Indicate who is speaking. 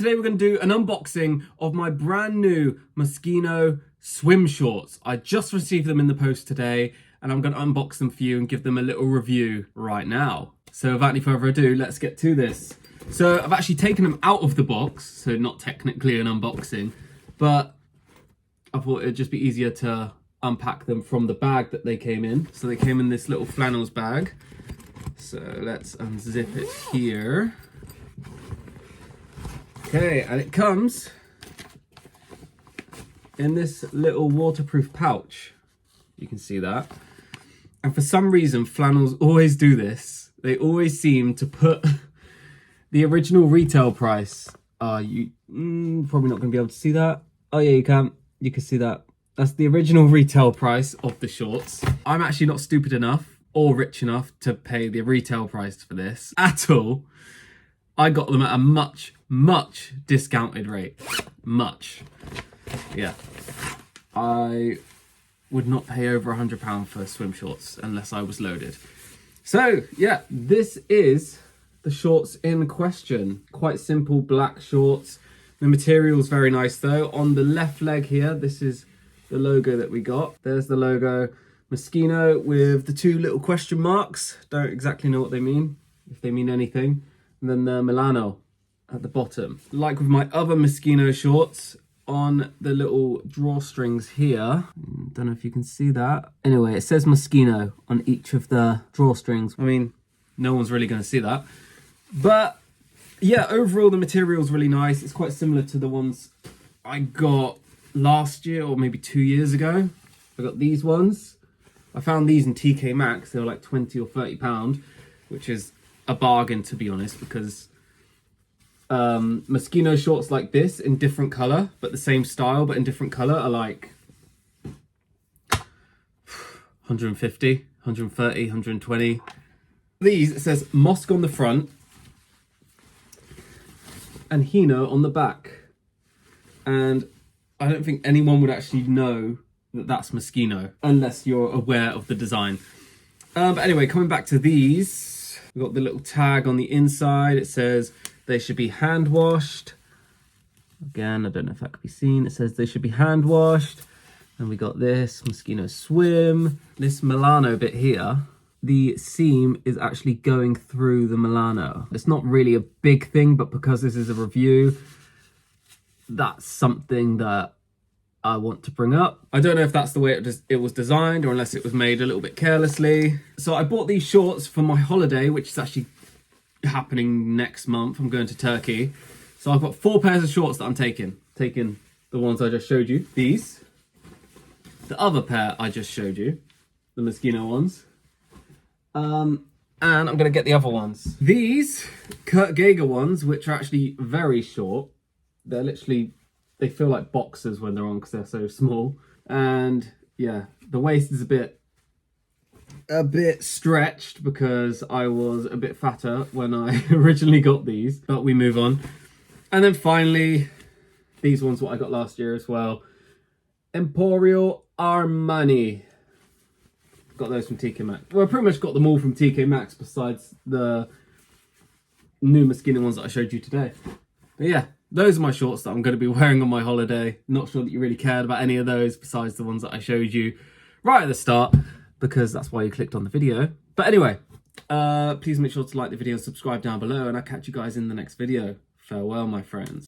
Speaker 1: Today we're going to do an unboxing of my brand new Moschino swim shorts. I just received them in the post today and I'm going to unbox them for you and give them a little review right now. So without any further ado, let's get to this. So I've actually taken them out of the box, so not technically an unboxing, but I thought it'd just be easier to unpack them from the bag that they came in. So they came in this little flannels bag. So let's unzip it here. Okay, and it comes in this little waterproof pouch. You can see that. And for some reason, flannels always do this. They always seem to put the original retail price. You probably not going to be able to see that. Oh yeah, you can. You can see that. That's the original retail price of the shorts. I'm actually not stupid enough or rich enough to pay the retail price for this at all. I got them at a much discounted rate. Much. Yeah. I would not pay over £100 for swim shorts unless I was loaded. So, yeah, this is the shorts in question. Quite simple black shorts. The material's very nice though. On the left leg here, this is the logo that we got. There's the logo. Moschino with the two little question marks. Don't exactly know what they mean, if they mean anything. And then the Milano at the bottom. Like with my other Moschino shorts, on the little drawstrings here, don't know if you can see that. Anyway, it says Moschino on each of the drawstrings. I mean, no one's really going to see that. But yeah, overall the material's really nice. It's quite similar to the ones I got last year or maybe 2 years ago. I got these ones. I found these in TK Maxx. They were like £20 or £30, which is a bargain to be honest, because Moschino shorts like this in different colour, but the same style, but in different colour, are like 150, 130, 120. These, it says Mosc on the front and Hino on the back. And I don't think anyone would actually know that that's Moschino unless you're aware of the design. But anyway, coming back to these, we've got the little tag on the inside. It says they should be hand washed. Again, I don't know if that could be seen. It says they should be hand washed. And we got this Moschino swim. This Milano bit here, the seam is actually going through the Milano. It's not really a big thing, but because this is a review, that's something that I want to bring up. I don't know if that's the way it was designed or unless it was made a little bit carelessly. So I bought these shorts for my holiday, which is actually happening next month. I'm going to Turkey. So I've got 4 pairs of shorts that I'm taking. Taking the ones I just showed you. These. The other pair I just showed you. The Moschino ones. And I'm going to get the other ones. These Kurt Geiger ones, which are actually very short. They're literally, they feel like boxers when they're on because they're so small. And yeah, the waist is a bit stretched because I was a bit fatter when I originally got these, but we move on. And then finally, these ones what I got last year as well. Emporio Armani. Got those from TK Maxx. Well, I pretty much got them all from TK Maxx besides the new Moschino ones that I showed you today. But yeah, those are my shorts that I'm going to be wearing on my holiday. Not sure that you really cared about any of those besides the ones that I showed you right at the start, because that's why you clicked on the video. But anyway, please make sure to like the video and subscribe down below, and I'll catch you guys in the next video. Farewell, my friends.